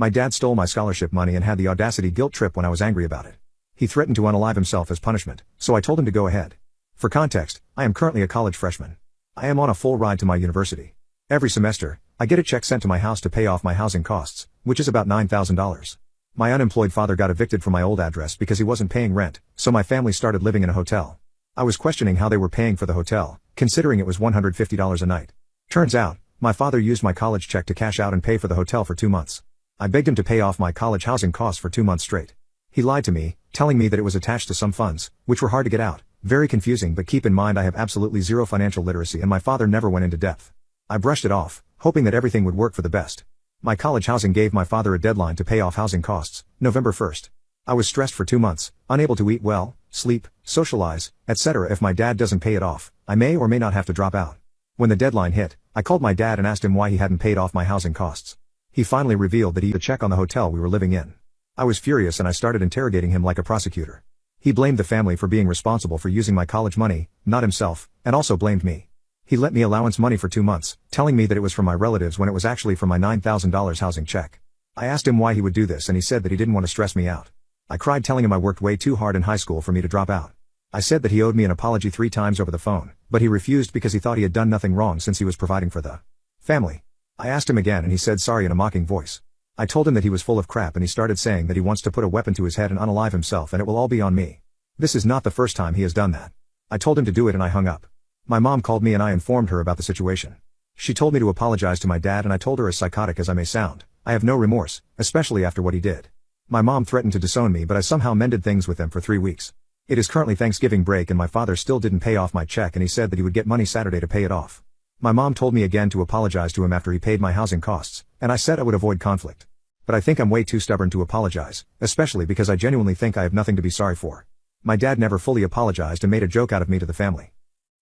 My dad stole my scholarship money and had the Audacity guilt trip when I was angry about it. He threatened to unalive himself as punishment, so I told him to go ahead. For context, I am currently a college freshman. I am on a full ride to my university. Every semester, I get a check sent to my house to pay off my housing costs, which is about $9,000. My unemployed father got evicted from my old address because he wasn't paying rent, so my family started living in a hotel. I was questioning how they were paying for the hotel, considering it was $150 a night. Turns out, my father used my college check to cash out and pay for the hotel for 2 months. I begged him to pay off my college housing costs for 2 months straight. He lied to me, telling me that it was attached to some funds, which were hard to get out. Very confusing, but keep in mind I have absolutely zero financial literacy and my father never went into depth. I brushed it off, hoping that everything would work for the best. My college housing gave my father a deadline to pay off housing costs, November 1st. I was stressed for 2 months, unable to eat well, sleep, socialize, etc. If my dad doesn't pay it off, I may or may not have to drop out. When the deadline hit, I called my dad and asked him why he hadn't paid off my housing costs. He finally revealed that he had a check on the hotel we were living in. I was furious and I started interrogating him like a prosecutor. He blamed the family for being responsible for using my college money, not himself, and also blamed me. He lent me allowance money for 2 months, telling me that it was from my relatives when it was actually from my $9,000 housing check. I asked him why he would do this and he said that he didn't want to stress me out. I cried telling him I worked way too hard in high school for me to drop out. I said that he owed me an apology 3 times over the phone, but he refused because he thought he had done nothing wrong since he was providing for the family. I asked him again and he said sorry in a mocking voice. I told him that he was full of crap and he started saying that he wants to put a weapon to his head and unalive himself and it will all be on me. This is not the first time he has done that. I told him to do it and I hung up. My mom called me and I informed her about the situation. She told me to apologize to my dad and I told her, as psychotic as I may sound, I have no remorse, especially after what he did. My mom threatened to disown me but I somehow mended things with them for 3 weeks. It is currently Thanksgiving break and my father still didn't pay off my check and he said that he would get money Saturday to pay it off. My mom told me again to apologize to him after he paid my housing costs, and I said I would avoid conflict. But I think I'm way too stubborn to apologize, especially because I genuinely think I have nothing to be sorry for. My dad never fully apologized and made a joke out of me to the family.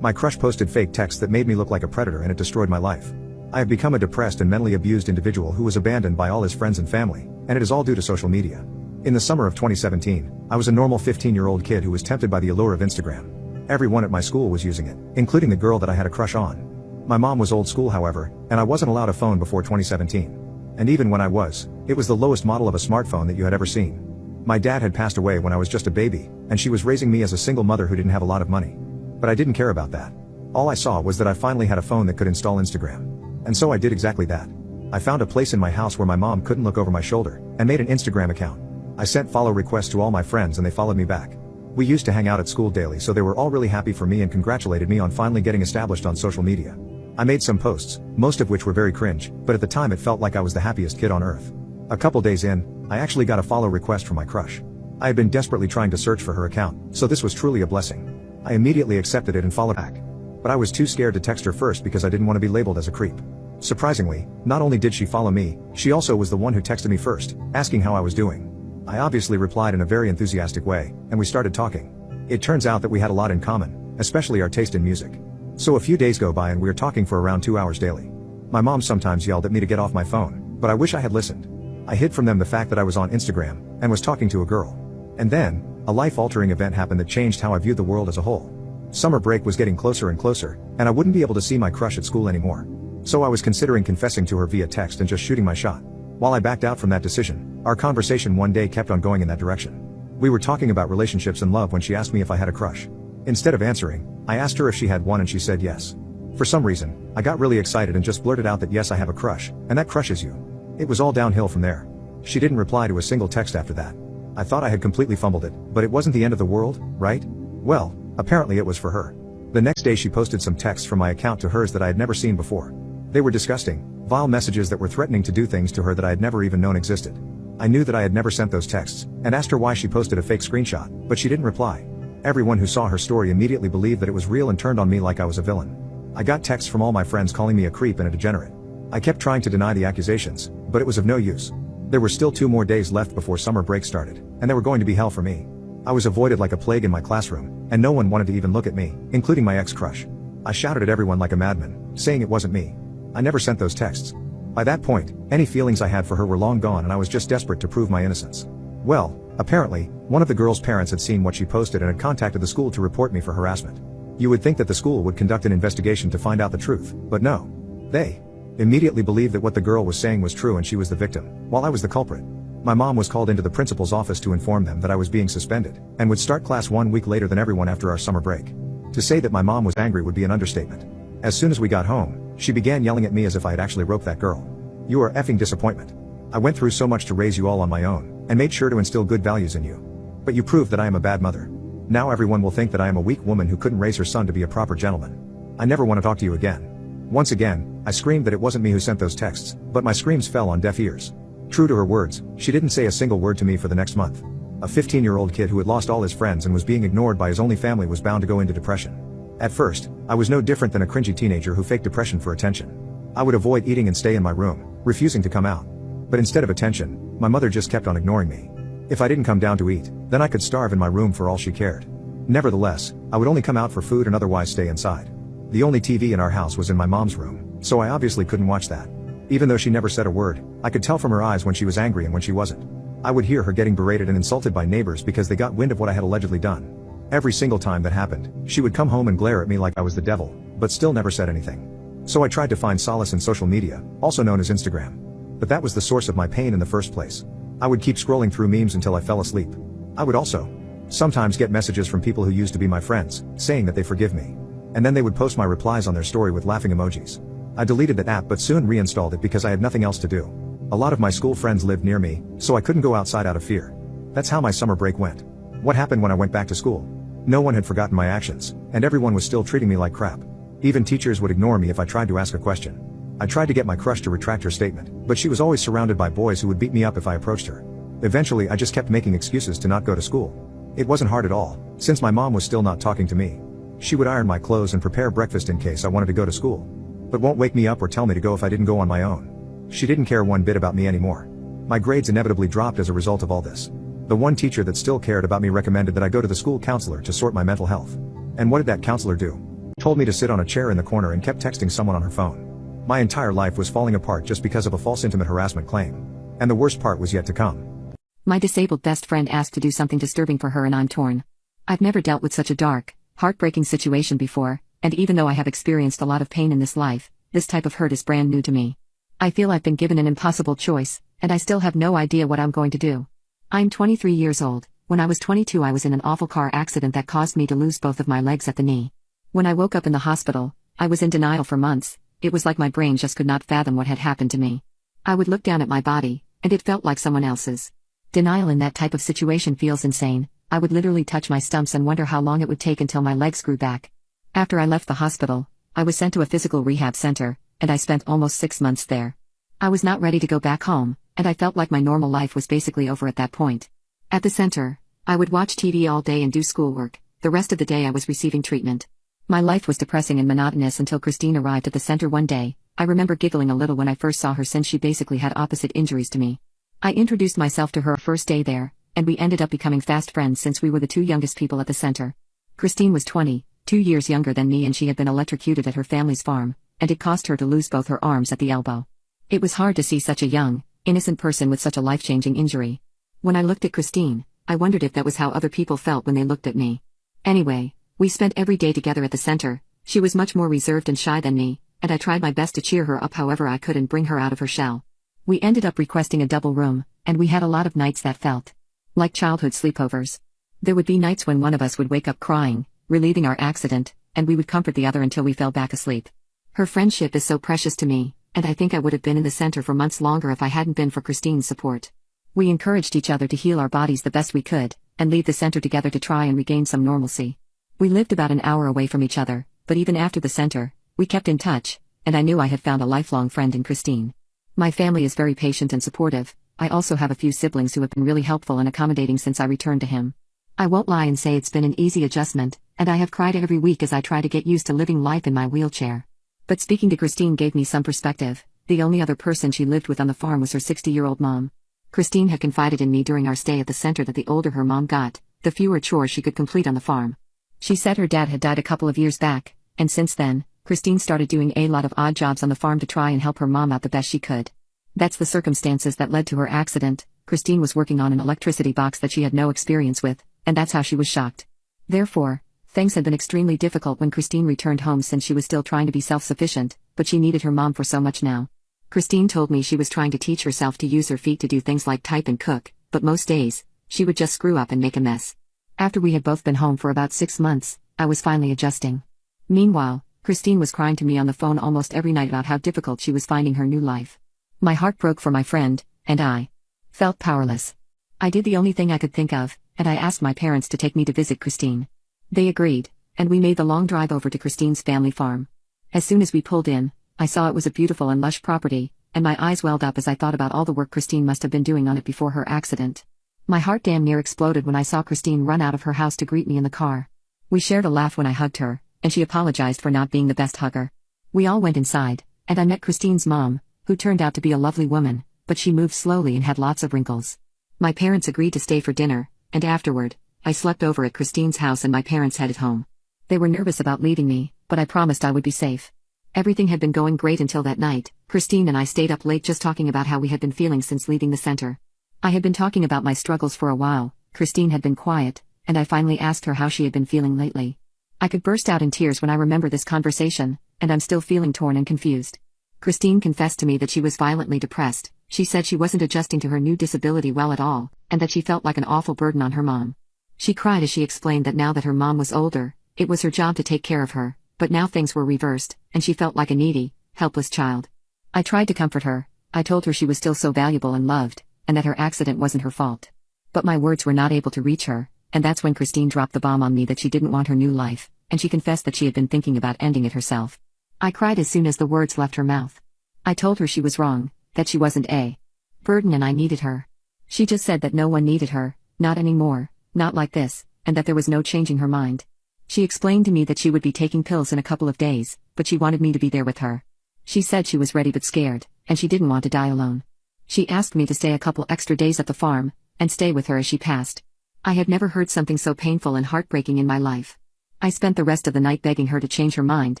My crush posted fake texts that made me look like a predator and it destroyed my life. I have become a depressed and mentally abused individual who was abandoned by all his friends and family, and it is all due to social media. In the summer of 2017, I was a normal 15-year-old kid who was tempted by the allure of Instagram. Everyone at my school was using it, including the girl that I had a crush on. My mom was old school however, and I wasn't allowed a phone before 2017. And even when I was, it was the lowest model of a smartphone that you had ever seen. My dad had passed away when I was just a baby, and she was raising me as a single mother who didn't have a lot of money. But I didn't care about that. All I saw was that I finally had a phone that could install Instagram. And so I did exactly that. I found a place in my house where my mom couldn't look over my shoulder, and made an Instagram account. I sent follow requests to all my friends and they followed me back. We used to hang out at school daily, so they were all really happy for me and congratulated me on finally getting established on social media. I made some posts, most of which were very cringe, but at the time it felt like I was the happiest kid on earth. A couple days in, I actually got a follow request from my crush. I had been desperately trying to search for her account, so this was truly a blessing. I immediately accepted it and followed back. But I was too scared to text her first because I didn't want to be labeled as a creep. Surprisingly, not only did she follow me, she also was the one who texted me first, asking how I was doing. I obviously replied in a very enthusiastic way, and we started talking. It turns out that we had a lot in common, especially our taste in music. So a few days go by and we are talking for around 2 hours daily. My mom sometimes yelled at me to get off my phone, but I wish I had listened. I hid from them the fact that I was on Instagram, and was talking to a girl. And then, a life-altering event happened that changed how I viewed the world as a whole. Summer break was getting closer and closer, and I wouldn't be able to see my crush at school anymore. So I was considering confessing to her via text and just shooting my shot. While I backed out from that decision, our conversation one day kept on going in that direction. We were talking about relationships and love when she asked me if I had a crush. Instead of answering, I asked her if she had one and she said yes. For some reason, I got really excited and just blurted out that yes, I have a crush, and that crush is you. It was all downhill from there. She didn't reply to a single text after that. I thought I had completely fumbled it, but it wasn't the end of the world, right? Well, apparently it was for her. The next day she posted some texts from my account to hers that I had never seen before. They were disgusting, vile messages that were threatening to do things to her that I had never even known existed. I knew that I had never sent those texts, and asked her why she posted a fake screenshot, but she didn't reply. Everyone who saw her story immediately believed that it was real and turned on me like I was a villain. I got texts from all my friends calling me a creep and a degenerate. I kept trying to deny the accusations, but it was of no use. There were still 2 more days left before summer break started, and they were going to be hell for me. I was avoided like a plague in my classroom, and no one wanted to even look at me, including my ex-crush. I shouted at everyone like a madman, saying it wasn't me. I never sent those texts. By that point, any feelings I had for her were long gone and I was just desperate to prove my innocence. Well, apparently, one of the girl's parents had seen what she posted and had contacted the school to report me for harassment. You would think that the school would conduct an investigation to find out the truth, but no. They Immediately believed that what the girl was saying was true and she was the victim, while I was the culprit. My mom was called into the principal's office to inform them that I was being suspended, and would start class 1 week later than everyone after our summer break. To say that my mom was angry would be an understatement. As soon as we got home, she began yelling at me as if I had actually roped that girl. "You are effing disappointment. I went through so much to raise you all on my own, and made sure to instill good values in you. But you proved that I am a bad mother. Now everyone will think that I am a weak woman who couldn't raise her son to be a proper gentleman. I never want to talk to you again." Once again, I screamed that it wasn't me who sent those texts, but my screams fell on deaf ears. True to her words, she didn't say a single word to me for the next month. A 15-year-old kid who had lost all his friends and was being ignored by his only family was bound to go into depression. At first, I was no different than a cringy teenager who faked depression for attention. I would avoid eating and stay in my room, refusing to come out. But instead of attention, my mother just kept on ignoring me. If I didn't come down to eat, then I could starve in my room for all she cared. Nevertheless, I would only come out for food and otherwise stay inside. The only TV in our house was in my mom's room, so I obviously couldn't watch that. Even though she never said a word, I could tell from her eyes when she was angry and when she wasn't. I would hear her getting berated and insulted by neighbors because they got wind of what I had allegedly done. Every single time that happened, she would come home and glare at me like I was the devil, but still never said anything. So I tried to find solace in social media, also known as Instagram. But that was the source of my pain in the first place. I would keep scrolling through memes until I fell asleep. I would also sometimes get messages from people who used to be my friends, saying that they forgive me. And then they would post my replies on their story with laughing emojis. I deleted that app but soon reinstalled it because I had nothing else to do. A lot of my school friends lived near me, so I couldn't go outside out of fear. That's how my summer break went. What happened when I went back to school? No one had forgotten my actions, and everyone was still treating me like crap. Even teachers would ignore me if I tried to ask a question. I tried to get my crush to retract her statement, but she was always surrounded by boys who would beat me up if I approached her. Eventually I just kept making excuses to not go to school. It wasn't hard at all, since my mom was still not talking to me. She would iron my clothes and prepare breakfast in case I wanted to go to school, but won't wake me up or tell me to go if I didn't go on my own. She didn't care one bit about me anymore. My grades inevitably dropped as a result of all this. The one teacher that still cared about me recommended that I go to the school counselor to sort my mental health. And what did that counselor do? Told me to sit on a chair in the corner and kept texting someone on her phone. My entire life was falling apart just because of a false intimate harassment claim. And the worst part was yet to come. My disabled best friend asked to do something disturbing for her and I'm torn. I've never dealt with such a dark, heartbreaking situation before, and even though I have experienced a lot of pain in this life, this type of hurt is brand new to me. I feel I've been given an impossible choice, and I still have no idea what I'm going to do. I'm 23 years old. When I was 22 I was in an awful car accident that caused me to lose both of my legs at the knee. When I woke up in the hospital, I was in denial for months. It was like my brain just could not fathom what had happened to me. I would look down at my body, and it felt like someone else's. Denial in that type of situation feels insane. I would literally touch my stumps and wonder how long it would take until my legs grew back. After I left the hospital, I was sent to a physical rehab center, and I spent almost 6 months there. I was not ready to go back home, and I felt like my normal life was basically over at that point. At the center, I would watch TV all day and do schoolwork. The rest of the day I was receiving treatment. My life was depressing and monotonous until Christine arrived at the center one day. I remember giggling a little when I first saw her since she basically had opposite injuries to me. I introduced myself to her first day there, and we ended up becoming fast friends since we were the 2 youngest people at the center. Christine was 2 years younger than me and she had been electrocuted at her family's farm, and it caused her to lose both her arms at the elbow. It was hard to see such a young, innocent person with such a life-changing injury. When I looked at Christine, I wondered if that was how other people felt when they looked at me. Anyway, we spent every day together at the center. She was much more reserved and shy than me, and I tried my best to cheer her up however I could and bring her out of her shell. We ended up requesting a double room, and we had a lot of nights that felt like childhood sleepovers. There would be nights when one of us would wake up crying, relieving our accident, and we would comfort the other until we fell back asleep. Her friendship is so precious to me, and I think I would have been in the center for months longer if I hadn't been for Christine's support. We encouraged each other to heal our bodies the best we could, and leave the center together to try and regain some normalcy. We lived about an hour away from each other, but even after the center, we kept in touch, and I knew I had found a lifelong friend in Christine. My family is very patient and supportive. I also have a few siblings who have been really helpful and accommodating since I returned to him. I won't lie and say it's been an easy adjustment, and I have cried every week as I try to get used to living life in my wheelchair. But speaking to Christine gave me some perspective. The only other person she lived with on the farm was her 60-year-old mom. Christine had confided in me during our stay at the center that the older her mom got, the fewer chores she could complete on the farm. She said her dad had died a couple of years back, and since then, Christine started doing a lot of odd jobs on the farm to try and help her mom out the best she could. That's the circumstances that led to her accident. Christine was working on an electricity box that she had no experience with, and that's how she was shocked. Therefore, things had been extremely difficult when Christine returned home since she was still trying to be self-sufficient, but she needed her mom for so much now. Christine told me she was trying to teach herself to use her feet to do things like type and cook, but most days, she would just screw up and make a mess. After we had both been home for about 6 months, I was finally adjusting. Meanwhile, Christine was crying to me on the phone almost every night about how difficult she was finding her new life. My heart broke for my friend, and I felt powerless. I did the only thing I could think of, and I asked my parents to take me to visit Christine. They agreed, and we made the long drive over to Christine's family farm. As soon as we pulled in, I saw it was a beautiful and lush property, and my eyes welled up as I thought about all the work Christine must have been doing on it before her accident. My heart damn near exploded when I saw Christine run out of her house to greet me in the car. We shared a laugh when I hugged her, and she apologized for not being the best hugger. We all went inside, and I met Christine's mom, who turned out to be a lovely woman, but she moved slowly and had lots of wrinkles. My parents agreed to stay for dinner, and afterward, I slept over at Christine's house and my parents headed home. They were nervous about leaving me, but I promised I would be safe. Everything had been going great until that night. Christine and I stayed up late just talking about how we had been feeling since leaving the center. I had been talking about my struggles for a while. Christine had been quiet, and I finally asked her how she had been feeling lately. I could burst out in tears when I remember this conversation, and I'm still feeling torn and confused. Christine confessed to me that she was violently depressed. She said she wasn't adjusting to her new disability well at all, and that she felt like an awful burden on her mom. She cried as she explained that now that her mom was older, it was her job to take care of her, but now things were reversed, and she felt like a needy, helpless child. I tried to comfort her. I told her she was still so valuable and loved, and that her accident wasn't her fault. But my words were not able to reach her, and that's when Christine dropped the bomb on me that she didn't want her new life, and she confessed that she had been thinking about ending it herself. I cried as soon as the words left her mouth. I told her she was wrong, that she wasn't a burden and I needed her. She just said that no one needed her, not anymore, not like this, and that there was no changing her mind. She explained to me that she would be taking pills in a couple of days, but she wanted me to be there with her. She said she was ready but scared, and she didn't want to die alone. She asked me to stay a couple extra days at the farm, and stay with her as she passed. I had never heard something so painful and heartbreaking in my life. I spent the rest of the night begging her to change her mind,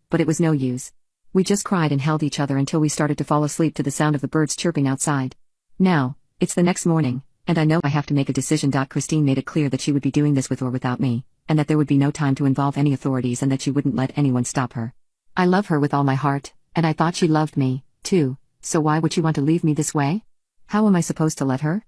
but it was no use. We just cried and held each other until we started to fall asleep to the sound of the birds chirping outside. Now, it's the next morning, and I know I have to make a decision. Christine made it clear that she would be doing this with or without me, and that there would be no time to involve any authorities and that she wouldn't let anyone stop her. I love her with all my heart, and I thought she loved me, too, so why would she want to leave me this way? How am I supposed to let her?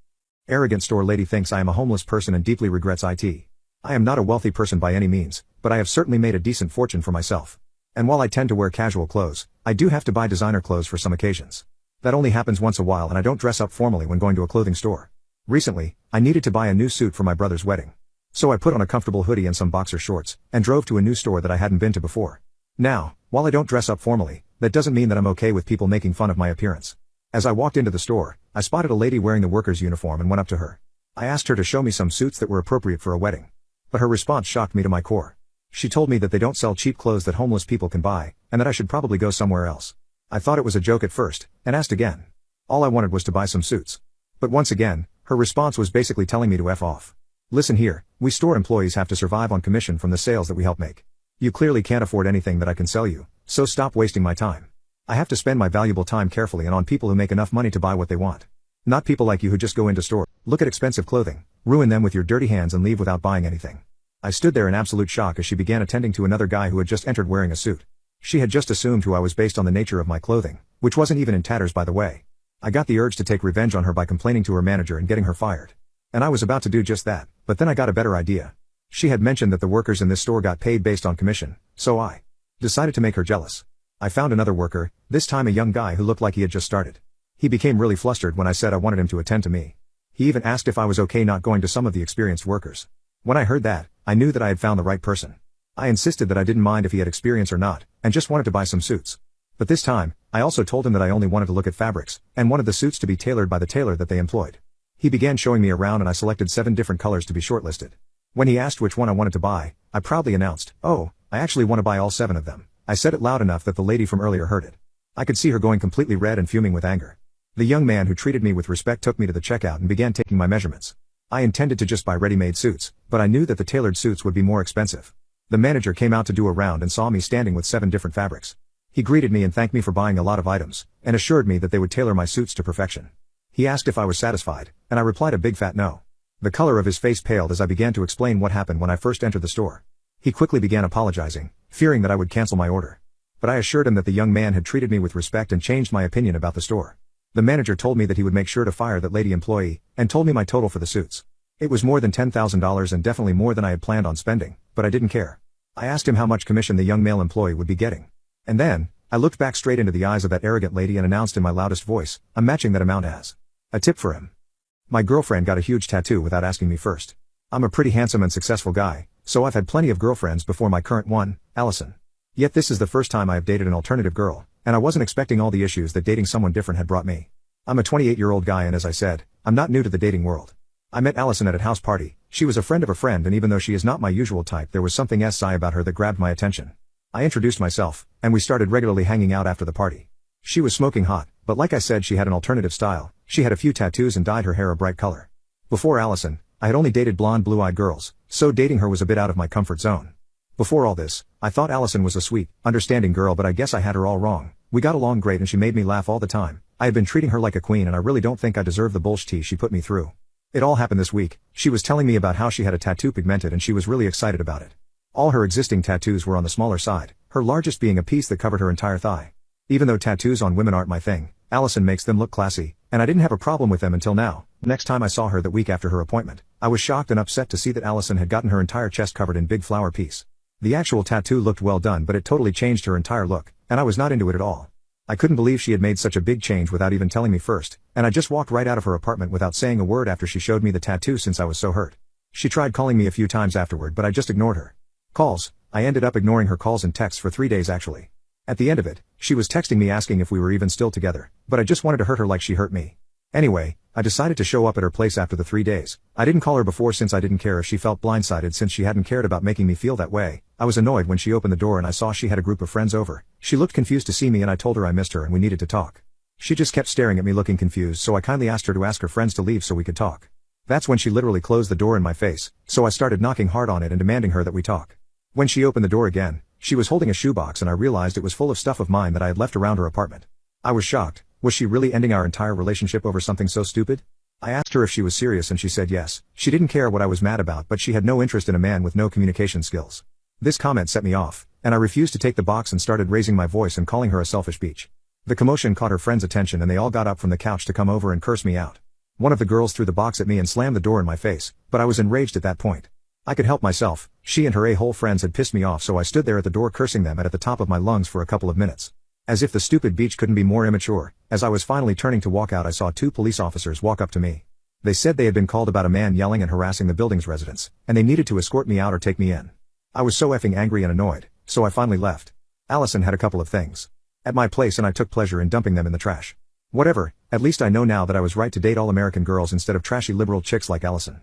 Arrogant store lady thinks I am a homeless person and deeply regrets it. I am not a wealthy person by any means, but I have certainly made a decent fortune for myself. And while I tend to wear casual clothes, I do have to buy designer clothes for some occasions. That only happens once a while and I don't dress up formally when going to a clothing store. Recently, I needed to buy a new suit for my brother's wedding. So I put on a comfortable hoodie and some boxer shorts, and drove to a new store that I hadn't been to before. Now, while I don't dress up formally, that doesn't mean that I'm okay with people making fun of my appearance. As I walked into the store, I spotted a lady wearing the worker's uniform and went up to her. I asked her to show me some suits that were appropriate for a wedding. But her response shocked me to my core. She told me that they don't sell cheap clothes that homeless people can buy, and that I should probably go somewhere else. I thought it was a joke at first, and asked again. All I wanted was to buy some suits. But once again, her response was basically telling me to F off. Listen here, we store employees have to survive on commission from the sales that we help make. You clearly can't afford anything that I can sell you, so stop wasting my time. I have to spend my valuable time carefully and on people who make enough money to buy what they want. Not people like you who just go into store, look at expensive clothing, ruin them with your dirty hands and leave without buying anything. I stood there in absolute shock as she began attending to another guy who had just entered wearing a suit. She had just assumed who I was based on the nature of my clothing, which wasn't even in tatters by the way. I got the urge to take revenge on her by complaining to her manager and getting her fired. And I was about to do just that, but then I got a better idea. She had mentioned that the workers in this store got paid based on commission, so I decided to make her jealous. I found another worker, this time a young guy who looked like he had just started. He became really flustered when I said I wanted him to attend to me. He even asked if I was okay not going to some of the experienced workers. When I heard that, I knew that I had found the right person. I insisted that I didn't mind if he had experience or not, and just wanted to buy some suits. But this time, I also told him that I only wanted to look at fabrics, and wanted the suits to be tailored by the tailor that they employed. He began showing me around and I selected 7 different colors to be shortlisted. When he asked which one I wanted to buy, I proudly announced, "Oh, I actually want to buy all 7 of them." I said it loud enough that the lady from earlier heard it. I could see her going completely red and fuming with anger. The young man who treated me with respect took me to the checkout and began taking my measurements. I intended to just buy ready-made suits, but I knew that the tailored suits would be more expensive. The manager came out to do a round and saw me standing with 7 different fabrics. He greeted me and thanked me for buying a lot of items, and assured me that they would tailor my suits to perfection. He asked if I was satisfied, and I replied a big fat no. The color of his face paled as I began to explain what happened when I first entered the store. He quickly began apologizing, fearing that I would cancel my order. but I assured him that the young man had treated me with respect and changed my opinion about the store. The manager told me that he would make sure to fire that lady employee, and told me my total for the suits. It was more than $10,000 and definitely more than I had planned on spending, but I didn't care. I asked him how much commission the young male employee would be getting. And then, I looked back straight into the eyes of that arrogant lady and announced in my loudest voice, I'm matching that amount as a tip for him. My girlfriend got a huge tattoo without asking me first. I'm a pretty handsome and successful guy, so I've had plenty of girlfriends before my current one, Allison. Yet this is the first time I have dated an alternative girl, and I wasn't expecting all the issues that dating someone different had brought me. I'm a 28-year-old guy and as I said, I'm not new to the dating world. I met Allison at a house party. She was a friend of a friend and even though she is not my usual type there was something SI about her that grabbed my attention. I introduced myself, and we started regularly hanging out after the party. She was smoking hot, but like I said she had an alternative style. She had a few tattoos and dyed her hair a bright color. Before Allison, I had only dated blonde blue-eyed girls, so dating her was a bit out of my comfort zone. Before all this, I thought Allison was a sweet, understanding girl but I guess I had her all wrong. We got along great and she made me laugh all the time. I had been treating her like a queen and I really don't think I deserve the bullshit she put me through. It all happened this week. She was telling me about how she had a tattoo pigmented and she was really excited about it. All her existing tattoos were on the smaller side, her largest being a piece that covered her entire thigh. Even though tattoos on women aren't my thing, Allison makes them look classy, and I didn't have a problem with them until now. Next time I saw her that week after her appointment, I was shocked and upset to see that Allison had gotten her entire chest covered in big flower piece. The actual tattoo looked well done but it totally changed her entire look, and I was not into it at all. I couldn't believe she had made such a big change without even telling me first, and I just walked right out of her apartment without saying a word after she showed me the tattoo since I was so hurt. She tried calling me a few times afterward but I just ignored her calls. I ended up ignoring her calls and texts for 3 days actually. At the end of it, she was texting me asking if we were even still together, but I just wanted to hurt her like she hurt me. Anyway, I decided to show up at her place after the 3 days. I didn't call her before since I didn't care if she felt blindsided since she hadn't cared about making me feel that way. I was annoyed when she opened the door and I saw she had a group of friends over. She looked confused to see me and I told her I missed her and we needed to talk. She just kept staring at me looking confused so I kindly asked her to ask her friends to leave so we could talk. That's when she literally closed the door in my face, so I started knocking hard on it and demanding her that we talk. When she opened the door again, she was holding a shoebox and I realized it was full of stuff of mine that I had left around her apartment. I was shocked. Was she really ending our entire relationship over something so stupid? I asked her if she was serious and she said yes. She didn't care what I was mad about but she had no interest in a man with no communication skills. This comment set me off, and I refused to take the box and started raising my voice and calling her a selfish bitch. The commotion caught her friends' attention and they all got up from the couch to come over and curse me out. One of the girls threw the box at me and slammed the door in my face, but I was enraged at that point. I could help myself. She and her a-hole friends had pissed me off so I stood there at the door cursing them at the top of my lungs for a couple of minutes. As if the stupid bitch couldn't be more immature, as I was finally turning to walk out I saw 2 police officers walk up to me. They said they had been called about a man yelling and harassing the building's residents, and they needed to escort me out or take me in. I was so effing angry and annoyed, so I finally left. Allison had a couple of things at my place and I took pleasure in dumping them in the trash. Whatever, at least I know now that I was right to date all American girls instead of trashy liberal chicks like Allison.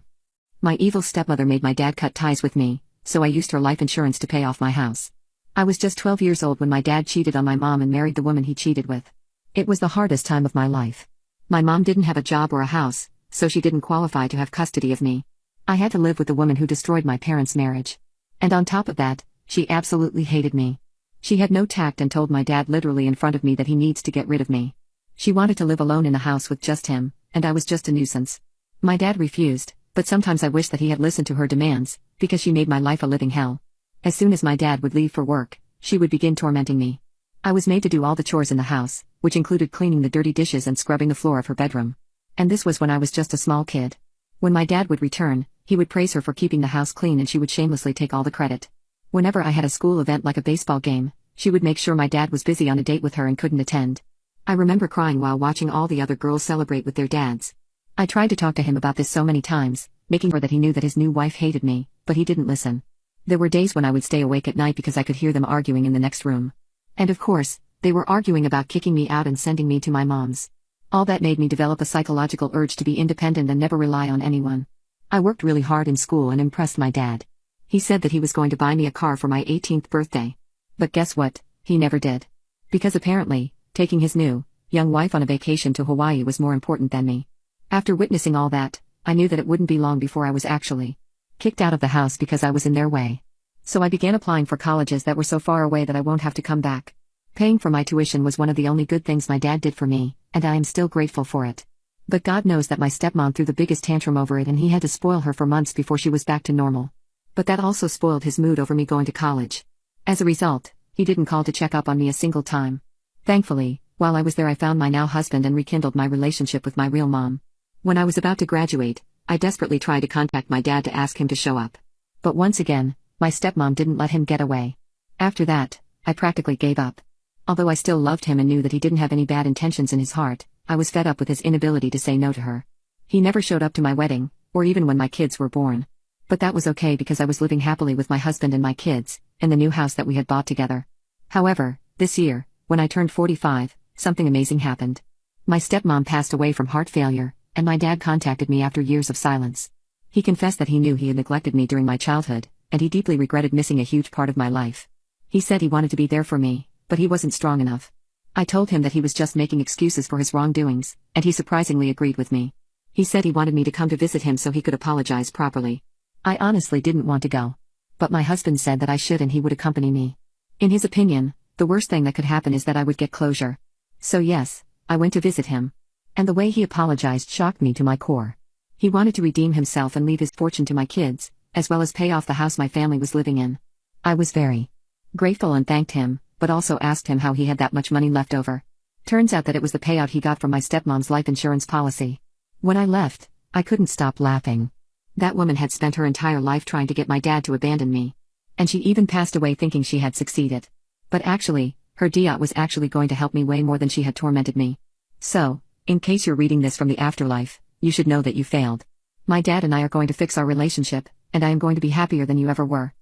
My evil stepmother made my dad cut ties with me, so I used her life insurance to pay off my house. I was just 12 years old when my dad cheated on my mom and married the woman he cheated with. It was the hardest time of my life. My mom didn't have a job or a house, so she didn't qualify to have custody of me. I had to live with the woman who destroyed my parents' marriage. And on top of that, she absolutely hated me. She had no tact and told my dad literally in front of me that he needs to get rid of me. She wanted to live alone in a house with just him, and I was just a nuisance. My dad refused, but sometimes I wish that he had listened to her demands, because she made my life a living hell. As soon as my dad would leave for work, she would begin tormenting me. I was made to do all the chores in the house, which included cleaning the dirty dishes and scrubbing the floor of her bedroom. And this was when I was just a small kid. When my dad would return, he would praise her for keeping the house clean and she would shamelessly take all the credit. Whenever I had a school event like a baseball game, she would make sure my dad was busy on a date with her and couldn't attend. I remember crying while watching all the other girls celebrate with their dads. I tried to talk to him about this so many times, making sure that he knew that his new wife hated me, but he didn't listen. There were days when I would stay awake at night because I could hear them arguing in the next room. And of course, they were arguing about kicking me out and sending me to my mom's. All that made me develop a psychological urge to be independent and never rely on anyone. I worked really hard in school and impressed my dad. He said that he was going to buy me a car for my 18th birthday. But guess what? He never did. Because apparently, taking his new, young wife on a vacation to Hawaii was more important than me. After witnessing all that, I knew that it wouldn't be long before I was actually kicked out of the house because I was in their way. So I began applying for colleges that were so far away that I won't have to come back. Paying for my tuition was one of the only good things my dad did for me, and I am still grateful for it. But God knows that my stepmom threw the biggest tantrum over it and he had to spoil her for months before she was back to normal. But that also spoiled his mood over me going to college. As a result, He didn't call to check up on me a single time. Thankfully, while I was there I found my now husband and rekindled my relationship with my real mom. When I was about to graduate, I desperately tried to contact my dad to ask him to show up. But once again, my stepmom didn't let him get away. After that, I practically gave up. Although I still loved him and knew that he didn't have any bad intentions in his heart, I was fed up with his inability to say no to her. He never showed up to my wedding, or even when my kids were born. But that was okay because I was living happily with my husband and my kids, in the new house that we had bought together. However, this year, when I turned 45, something amazing happened. My stepmom passed away from heart failure, and my dad contacted me after years of silence. He confessed that he knew he had neglected me during my childhood, and he deeply regretted missing a huge part of my life. He said he wanted to be there for me, but he wasn't strong enough. I told him that he was just making excuses for his wrongdoings, and he surprisingly agreed with me. He said he wanted me to come to visit him so he could apologize properly. I honestly didn't want to go. But my husband said that I should and he would accompany me. In his opinion, the worst thing that could happen is that I would get closure. So yes, I went to visit him. And the way he apologized shocked me to my core. He wanted to redeem himself and leave his fortune to my kids, as well as pay off the house my family was living in. I was very grateful and thanked him, but also asked him how he had that much money left over. Turns out that it was the payout he got from my stepmom's life insurance policy. When I left, I couldn't stop laughing. That woman had spent her entire life trying to get my dad to abandon me. And she even passed away thinking she had succeeded. But actually, her diat was actually going to help me way more than she had tormented me. So, in case you're reading this from the afterlife, you should know that you failed. My dad and I are going to fix our relationship, and I am going to be happier than you ever were.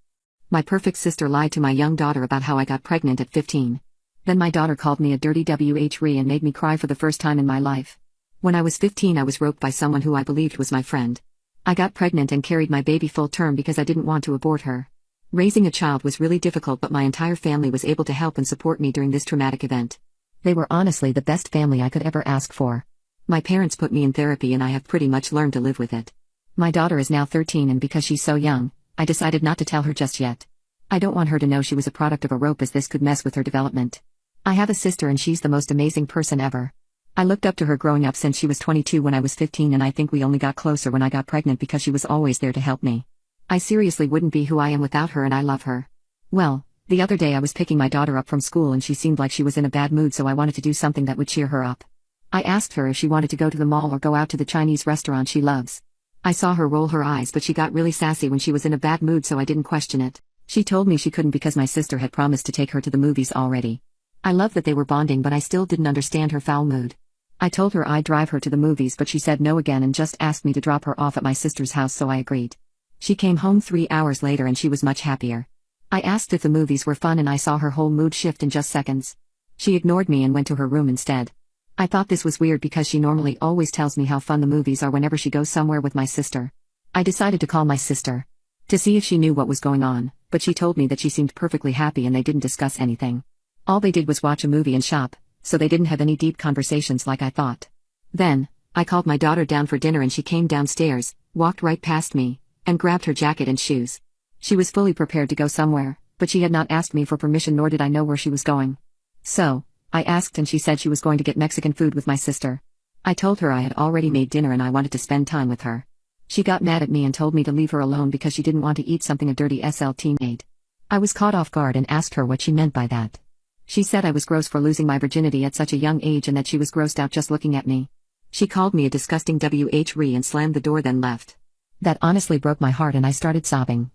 My perfect sister lied to my young daughter about how I got pregnant at 15. Then my daughter called me a dirty whore and made me cry for the first time in my life. When I was 15 I was roped by someone who I believed was my friend. I got pregnant and carried my baby full term because I didn't want to abort her. Raising a child was really difficult, but my entire family was able to help and support me during this traumatic event. They were honestly the best family I could ever ask for. My parents put me in therapy and I have pretty much learned to live with it. My daughter is now 13 and because she's so young, I decided not to tell her just yet. I don't want her to know she was a product of a rope as this could mess with her development. I have a sister and she's the most amazing person ever. I looked up to her growing up since she was 22 when I was 15 and I think we only got closer when I got pregnant because she was always there to help me. I seriously wouldn't be who I am without her and I love her. Well, the other day I was picking my daughter up from school and she seemed like she was in a bad mood, so I wanted to do something that would cheer her up. I asked her if she wanted to go to the mall or go out to the Chinese restaurant she loves. I saw her roll her eyes, but she got really sassy when she was in a bad mood, so I didn't question it. She told me she couldn't because my sister had promised to take her to the movies already. I loved that they were bonding, but I still didn't understand her foul mood. I told her I'd drive her to the movies, but she said no again and just asked me to drop her off at my sister's house, so I agreed. She came home 3 hours later and she was much happier. I asked if the movies were fun and I saw her whole mood shift in just seconds. She ignored me and went to her room instead. I thought this was weird because she normally always tells me how fun the movies are whenever she goes somewhere with my sister. I decided to call my sister to see if she knew what was going on, but she told me that she seemed perfectly happy and they didn't discuss anything. All they did was watch a movie and shop, so they didn't have any deep conversations like I thought. Then, I called my daughter down for dinner and she came downstairs, walked right past me, and grabbed her jacket and shoes. She was fully prepared to go somewhere, but she had not asked me for permission, nor did I know where she was going. So, I asked and she said she was going to get Mexican food with my sister. I told her I had already made dinner and I wanted to spend time with her. She got mad at me and told me to leave her alone because she didn't want to eat something a dirty SLT made. I was caught off guard and asked her what she meant by that. She said I was gross for losing my virginity at such a young age and that she was grossed out just looking at me. She called me a disgusting whore and slammed the door, then left. That honestly broke my heart and I started sobbing.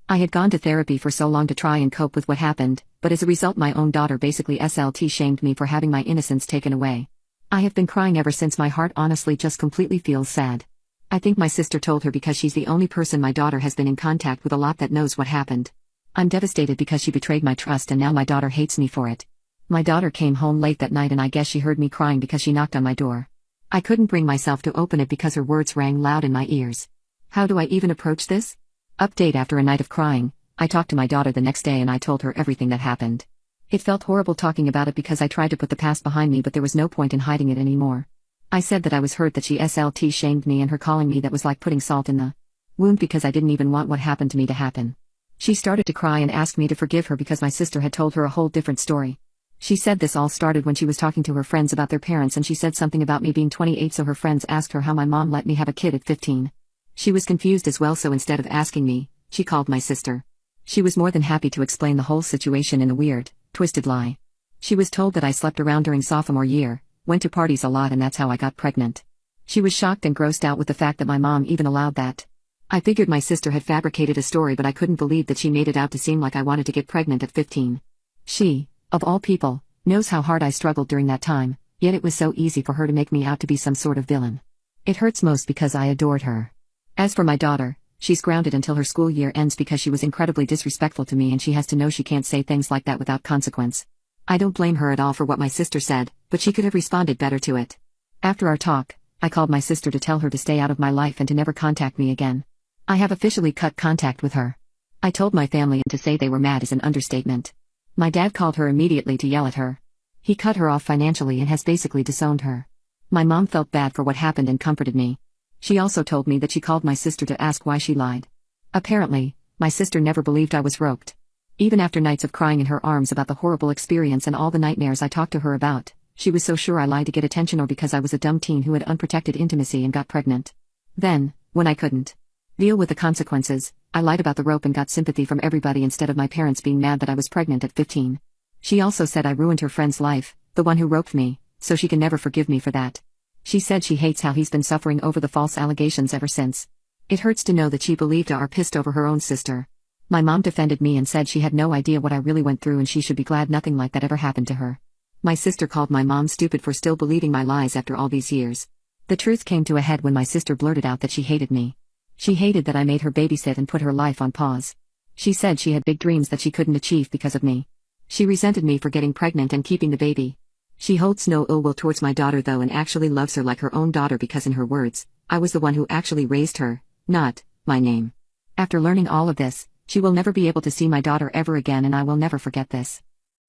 I had gone to therapy for so long to try and cope with what happened, but as a result my own daughter basically SLT shamed me for having my innocence taken away. I have been crying ever since. My heart honestly just completely feels sad. I think my sister told her because she's the only person my daughter has been in contact with a lot that knows what happened. I'm devastated because she betrayed my trust and now my daughter hates me for it. My daughter came home late that night and I guess she heard me crying because she knocked on my door. I couldn't bring myself to open it because her words rang loud in my ears. How do I even approach this? Update: after a night of crying, I talked to my daughter the next day and I told her everything that happened. It felt horrible talking about it because I tried to put the past behind me, but there was no point in hiding it anymore. I said that I was hurt that she SLT shamed me and her calling me that was like putting salt in the wound because I didn't even want what happened to me to happen. She started to cry and asked me to forgive her because my sister had told her a whole different story. She said this all started when she was talking to her friends about their parents and she said something about me being 28, so her friends asked her how my mom let me have a kid at 15. She was confused as well, so instead of asking me, she called my sister. She was more than happy to explain the whole situation in a weird, Twisted lie. She was told that I slept around during sophomore year, went to parties a lot, and that's how I got pregnant. She was shocked and grossed out with the fact that my mom even allowed that. I figured my sister had fabricated a story, but I couldn't believe that she made it out to seem like I wanted to get pregnant at 15. She, of all people, knows how hard I struggled during that time, yet it was so easy for her to make me out to be some sort of villain. It hurts most because I adored her. As for my daughter, she's grounded until her school year ends because she was incredibly disrespectful to me, and she has to know she can't say things like that without consequence. I don't blame her at all for what my sister said, but she could have responded better to it. After our talk, I called my sister to tell her to stay out of my life and to never contact me again. I have officially cut contact with her. I told my family, and to say they were mad is an understatement. My dad called her immediately to yell at her. He cut her off financially and has basically disowned her. My mom felt bad for what happened and comforted me. She also told me that she called my sister to ask why she lied. Apparently, my sister never believed I was roped. Even after nights of crying in her arms about the horrible experience and all the nightmares I talked to her about, she was so sure I lied to get attention or because I was a dumb teen who had unprotected intimacy and got pregnant. Then, when I couldn't deal with the consequences, I lied about the rope and got sympathy from everybody instead of my parents being mad that I was pregnant at 15. She also said I ruined her friend's life, the one who roped me, so she can never forgive me for that. She said she hates how he's been suffering over the false allegations ever since. It hurts to know that she believed or pissed over her own sister. My mom defended me and said she had no idea what I really went through and she should be glad nothing like that ever happened to her. My sister called my mom stupid for still believing my lies after all these years. The truth came to a head when my sister blurted out that she hated me. She hated that I made her babysit and put her life on pause. She said she had big dreams that she couldn't achieve because of me. She resented me for getting pregnant and keeping the baby. She holds no ill will towards my daughter though and actually loves her like her own daughter because, in her words, I was the one who actually raised her, not my name. After learning all of this, she will never be able to see my daughter ever again, and I will never forget this.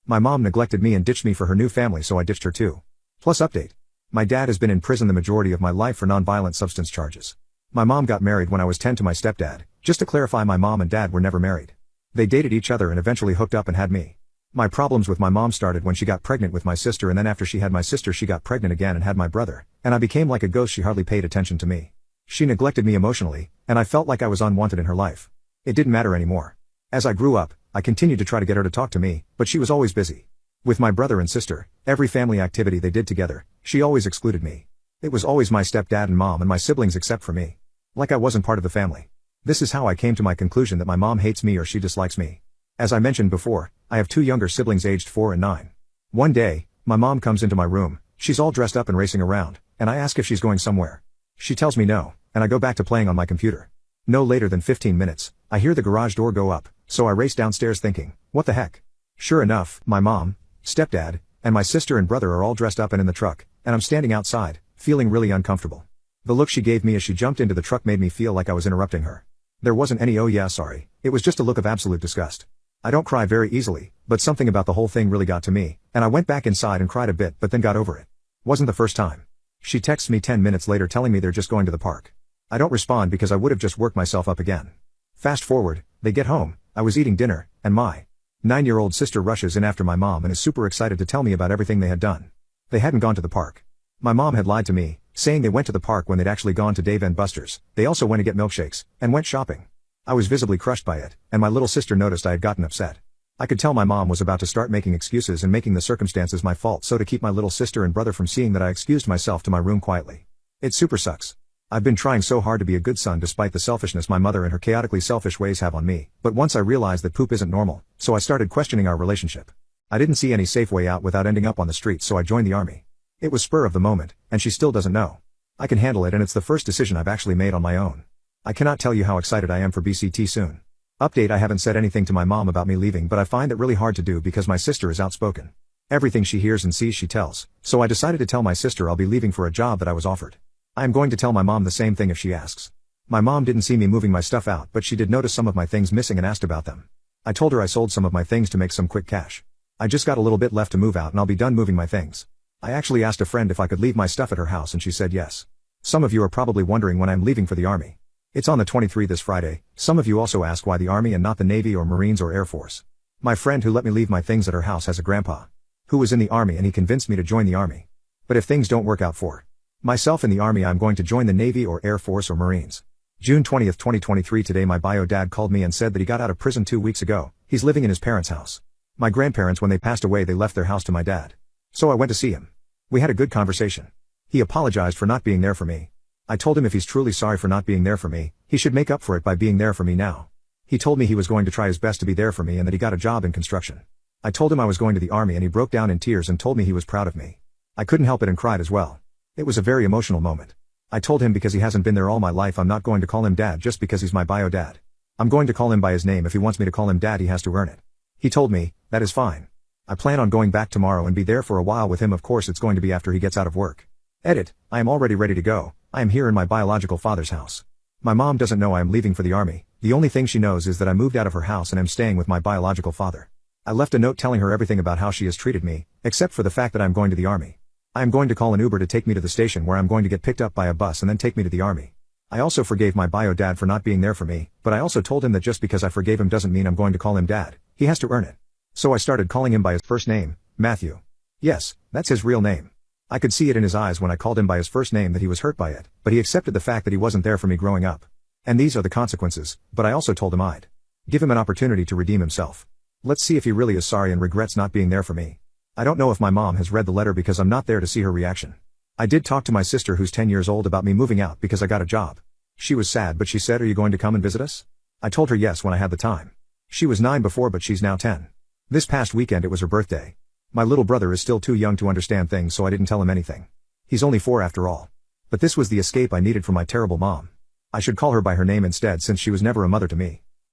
My mom neglected me and ditched me for her new family, so I ditched her too. Plus update. My dad has been in prison the majority of my life for non-violent substance charges. My mom got married when I was 10 to my stepdad. Just to clarify, my mom and dad were never married. They dated each other and eventually hooked up and had me. My problems with my mom started when she got pregnant with my sister, and then after she had my sister she got pregnant again and had my brother, and I became like a ghost. She hardly paid attention to me. She neglected me emotionally, and I felt like I was unwanted in her life. It didn't matter anymore. As I grew up, I continued to try to get her to talk to me, but she was always busy. With my brother and sister, every family activity they did together, she always excluded me. It was always my stepdad and mom and my siblings except for me. Like I wasn't part of the family. This is how I came to my conclusion that my mom hates me or she dislikes me. As I mentioned before, I have two younger siblings aged 4 and 9. One day, my mom comes into my room, she's all dressed up and racing around, and I ask if she's going somewhere. She tells me no, and I go back to playing on my computer. No later than 15 minutes, I hear the garage door go up, so I race downstairs thinking, what the heck? Sure enough, my mom, stepdad, and my sister and brother are all dressed up and in the truck, and I'm standing outside, feeling really uncomfortable. The look she gave me as she jumped into the truck made me feel like I was interrupting her. There wasn't any "oh yeah, sorry," it was just a look of absolute disgust. I don't cry very easily, but something about the whole thing really got to me, and I went back inside and cried a bit but then got over it. Wasn't the first time. She texts me 10 minutes later telling me they're just going to the park. I don't respond because I would have just worked myself up again. Fast forward, they get home, I was eating dinner, and my 9-year-old sister rushes in after my mom and is super excited to tell me about everything they had done. They hadn't gone to the park. My mom had lied to me, saying they went to the park when they'd actually gone to Dave & Buster's. They also went to get milkshakes, and went shopping. I was visibly crushed by it, and my little sister noticed I had gotten upset. I could tell my mom was about to start making excuses and making the circumstances my fault, so to keep my little sister and brother from seeing that, I excused myself to my room quietly. It super sucks. I've been trying so hard to be a good son despite the selfishness my mother and her chaotically selfish ways have on me, but once I realized that poop isn't normal, so I started questioning our relationship. I didn't see any safe way out without ending up on the streets, so I joined the army. It was spur of the moment, and she still doesn't know. I can handle it, and it's the first decision I've actually made on my own. I cannot tell you how excited I am for BCT soon. Update: I haven't said anything to my mom about me leaving, but I find it really hard to do because my sister is outspoken. Everything she hears and sees she tells, so I decided to tell my sister I'll be leaving for a job that I was offered. I am going to tell my mom the same thing if she asks. My mom didn't see me moving my stuff out, but she did notice some of my things missing and asked about them. I told her I sold some of my things to make some quick cash. I just got a little bit left to move out and I'll be done moving my things. I actually asked a friend if I could leave my stuff at her house and she said yes. Some of you are probably wondering when I'm leaving for the army. It's on the 23rd this Friday. Some of you also ask why the Army and not the Navy or Marines or Air Force. My friend who let me leave my things at her house has a grandpa who was in the Army, and he convinced me to join the Army. But if things don't work out for myself in the Army, I'm going to join the Navy or Air Force or Marines. June 20th, 2023. Today my bio dad called me and said that he got out of prison 2 weeks ago. He's living in his parents' house. My grandparents, when they passed away, they left their house to my dad. So I went to see him. We had a good conversation. He apologized for not being there for me. I told him if he's truly sorry for not being there for me, he should make up for it by being there for me now. He told me he was going to try his best to be there for me and that he got a job in construction. I told him I was going to the army and he broke down in tears and told me he was proud of me. I couldn't help it and cried as well. It was a very emotional moment. I told him because he hasn't been there all my life, I'm not going to call him dad just because he's my bio dad. I'm going to call him by his name. If he wants me to call him dad, he has to earn it. He told me, that is fine. I plan on going back tomorrow and be there for a while with him. Of course it's going to be after he gets out of work. Edit, I am already ready to go. I am here in my biological father's house. My mom doesn't know I am leaving for the army. The only thing she knows is that I moved out of her house and am staying with my biological father. I left a note telling her everything about how she has treated me, except for the fact that I am going to the army. I am going to call an Uber to take me to the station where I'm going to get picked up by a bus and then take me to the army. I also forgave my bio dad for not being there for me, but I also told him that just because I forgave him doesn't mean I'm going to call him dad. He has to earn it. So I started calling him by his first name, Matthew. Yes, that's his real name. I could see it in his eyes when I called him by his first name that he was hurt by it, but he accepted the fact that he wasn't there for me growing up. And these are the consequences, but I also told him I'd give him an opportunity to redeem himself. Let's see if he really is sorry and regrets not being there for me. I don't know if my mom has read the letter because I'm not there to see her reaction. I did talk to my sister who's 10 years old about me moving out because I got a job. She was sad, but she said, "Are you going to come and visit us?" I told her yes when I had the time. She was 9 before, but she's now 10. This past weekend it was her birthday. My little brother is still too young to understand things, so I didn't tell him anything. He's only 4 after all. But this was the escape I needed from my terrible mom. I should call her by her name instead since she was never a mother to me.